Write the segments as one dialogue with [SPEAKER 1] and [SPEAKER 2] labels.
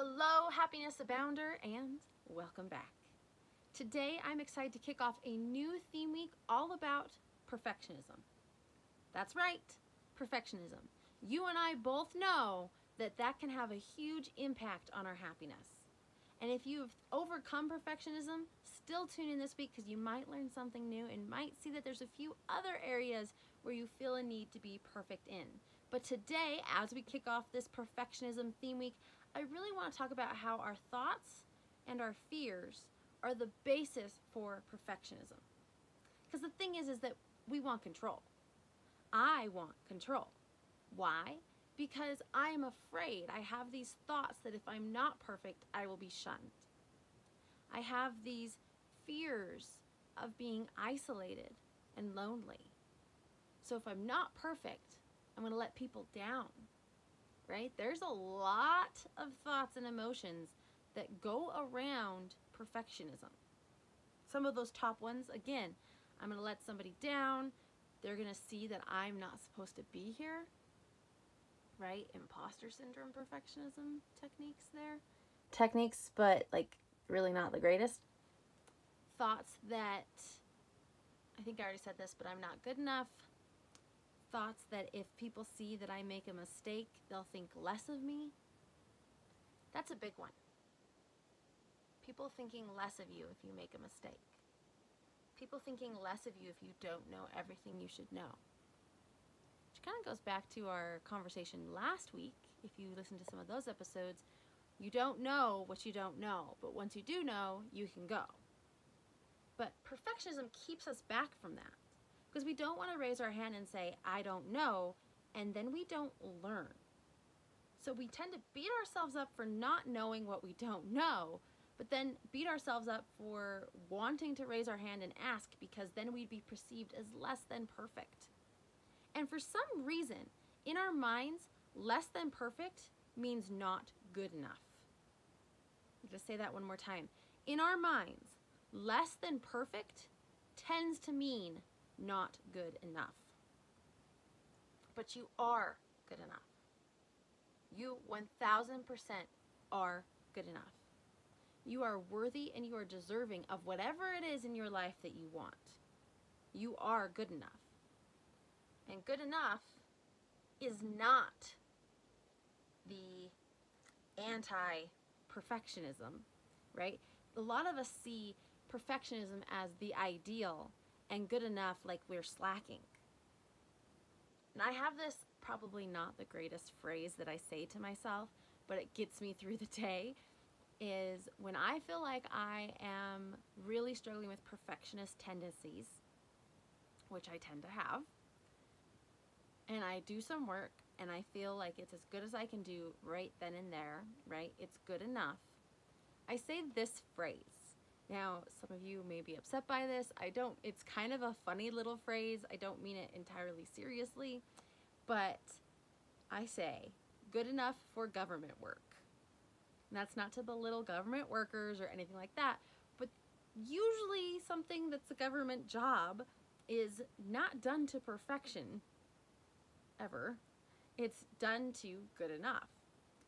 [SPEAKER 1] Hello, happiness abounder, and welcome back. Today, I'm excited to kick off a new theme week all about perfectionism. That's right, perfectionism. You and I both know that that can have a huge impact on our happiness. And if you've overcome perfectionism, still tune in this week because you might learn something new and might see that there's a few other areas where you feel a need to be perfect in. But today, as we kick off this perfectionism theme week, I really want to talk about how our thoughts and our fears are the basis for perfectionism. Because the thing is that we want control. I want control. Why? Because I am afraid. I have these thoughts that if I'm not perfect, I will be shunned. I have these fears of being isolated and lonely. So if I'm not perfect, I'm going to let people down. Right? There's a lot of thoughts and emotions that go around perfectionism. Some of those top ones, again, I'm going to let somebody down. They're going to see that I'm not supposed to be here. Right? Imposter syndrome perfectionism techniques there. Techniques, but like really not the greatest. Thoughts that, I think I already said this, but I'm not good enough. Thoughts that if people see that I make a mistake, they'll think less of me. That's a big one. People thinking less of you if you make a mistake. People thinking less of you if you don't know everything you should know. Which kind of goes back to our conversation last week. If you listen to some of those episodes, you don't know what you don't know, but once you do know, you can go. But perfectionism keeps us back from that. Because we don't want to raise our hand and say, I don't know, and then we don't learn. So we tend to beat ourselves up for not knowing what we don't know, but then beat ourselves up for wanting to raise our hand and ask because then we'd be perceived as less than perfect. And for some reason, in our minds, less than perfect means not good enough. I'll just say that one more time. In our minds, less than perfect tends to mean not good enough. But you are good enough. You 1000% are good enough. You are worthy and you are deserving of whatever it is in your life that you want. You are good enough. And good enough is not the anti-perfectionism, right? A lot of us see perfectionism as the ideal and good enough like we're slacking. And I have this probably not the greatest phrase that I say to myself, but it gets me through the day, is when I feel like I am really struggling with perfectionist tendencies, which I tend to have, and I do some work and I feel like it's as good as I can do right then and there, right? It's good enough. I say this phrase. Now, some of you may be upset by this. It's kind of a funny little phrase. I don't mean it entirely seriously, but I say, good enough for government work. And that's not to belittle government workers or anything like that, but usually something that's a government job is not done to perfection, ever. It's done to good enough.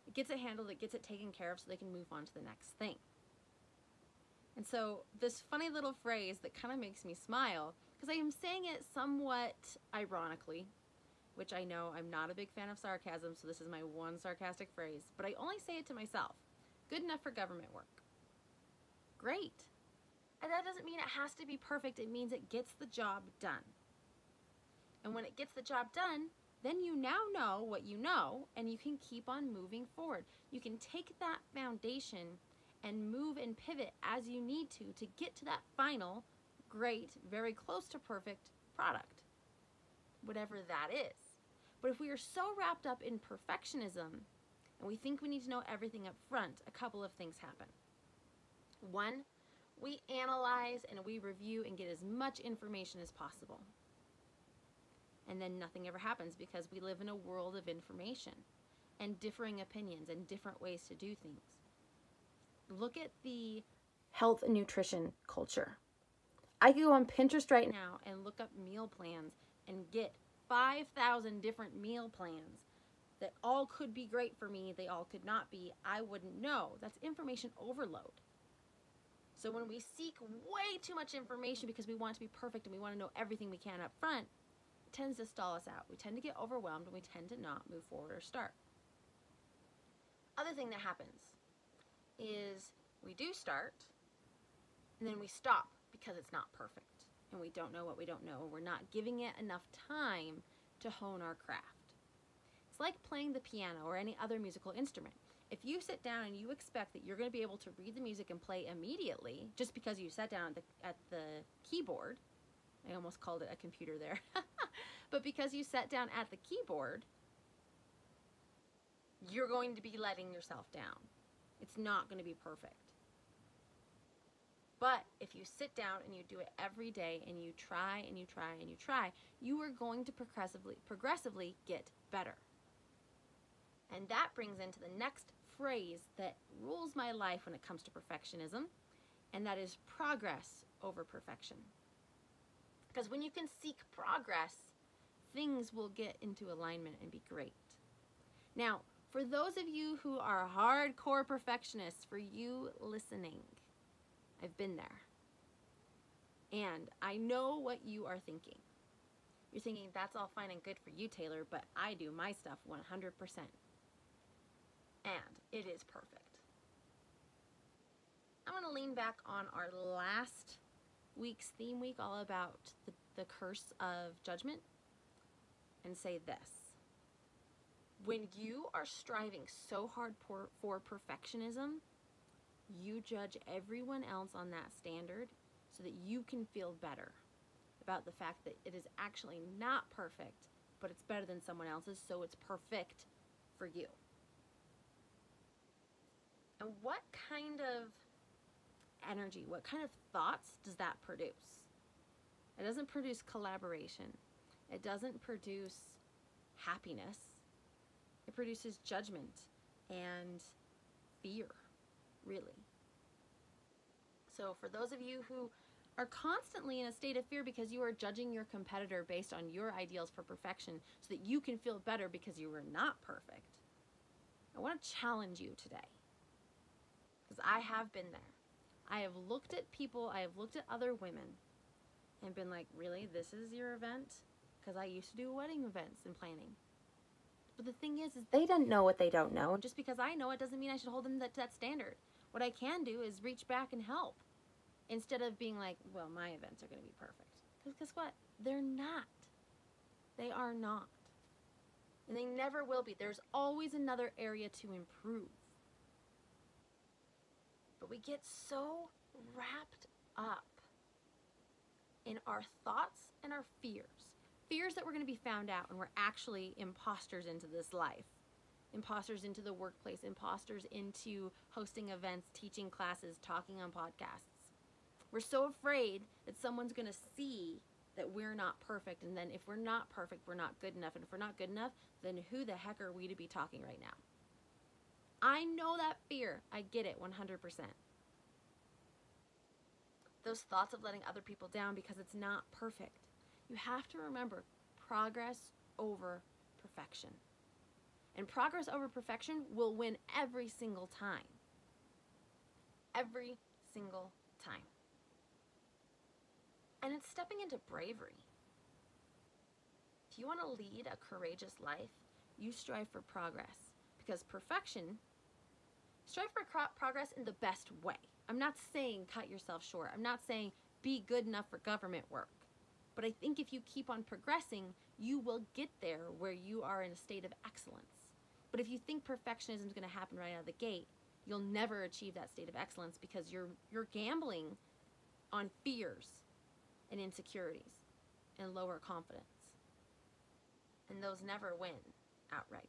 [SPEAKER 1] It gets it handled, it gets it taken care of so they can move on to the next thing. And so this funny little phrase that kind of makes me smile, because I am saying it somewhat ironically, which I know I'm not a big fan of sarcasm, so this is my one sarcastic phrase, but I only say it to myself. Good enough for government work. Great. And that doesn't mean it has to be perfect, it means it gets the job done. And when it gets the job done, then you now know what you know, and you can keep on moving forward. You can take that foundation and move and pivot as you need to get to that final, great, very close to perfect product, whatever that is. But if we are so wrapped up in perfectionism and we think we need to know everything up front, a couple of things happen. One, we analyze and we review and get as much information as possible. And then nothing ever happens because we live in a world of information and differing opinions and different ways to do things. Look at the health and nutrition culture. I could go on Pinterest right now and look up meal plans and get 5,000 different meal plans that all could be great for me, they all could not be, I wouldn't know. That's information overload. So when we seek way too much information because we want to be perfect and we want to know everything we can up front, it tends to stall us out. We tend to get overwhelmed and we tend to not move forward or start. Other thing that happens is we do start and then we stop because it's not perfect and we don't know what we don't know. We're not giving it enough time to hone our craft. It's like playing the piano or any other musical instrument. If you sit down and you expect that you're going to be able to read the music and play immediately just because you sat down at the keyboard, I almost called it a computer there, but because you sat down at the keyboard, you're going to be letting yourself down. It's not going to be perfect. But if you sit down and you do it every day and you try and you try and you try, you are going to progressively get better. And that brings into the next phrase that rules my life when it comes to perfectionism, and that is progress over perfection. Because when you can seek progress, things will get into alignment and be great. Now, for those of you who are hardcore perfectionists, for you listening, I've been there. And I know what you are thinking. You're thinking, that's all fine and good for you, Taylor, but I do my stuff 100%. And it is perfect. I'm going to lean back on our last week's theme week, all about the curse of judgment, and say this. When you are striving so hard for perfectionism, you judge everyone else on that standard so that you can feel better about the fact that it is actually not perfect, but it's better than someone else's, so it's perfect for you. And what kind of energy, what kind of thoughts does that produce? It doesn't produce collaboration. It doesn't produce happiness. It produces judgment and fear, really. So for those of you who are constantly in a state of fear because you are judging your competitor based on your ideals for perfection so that you can feel better because you are not perfect, I want to challenge you today. Because I have been there. I have looked at people, I have looked at other women and been like, really, this is your event? Because I used to do wedding events and planning. But the thing is they didn't know what they don't know. Just because I know it doesn't mean I should hold them to that standard. What I can do is reach back and help. Instead of being like, well, my events are going to be perfect. Because guess what? They're not. They are not. And they never will be. There's always another area to improve. But we get so wrapped up in our thoughts and our fears. Fears that we're going to be found out and we're actually imposters into this life. Imposters into the workplace. Imposters into hosting events, teaching classes, talking on podcasts. We're so afraid that someone's going to see that we're not perfect. And then if we're not perfect, we're not good enough. And if we're not good enough, then who the heck are we to be talking right now? I know that fear. I get it 100%. Those thoughts of letting other people down because it's not perfect. You have to remember progress over perfection. And progress over perfection will win every single time. Every single time. And it's stepping into bravery. If you want to lead a courageous life, you strive for progress. Because perfection, strive for progress in the best way. I'm not saying cut yourself short. I'm not saying be good enough for government work. But I think if you keep on progressing, you will get there where you are in a state of excellence. But if you think perfectionism is going to happen right out of the gate, you'll never achieve that state of excellence because you're gambling on fears and insecurities and lower confidence. And those never win outright.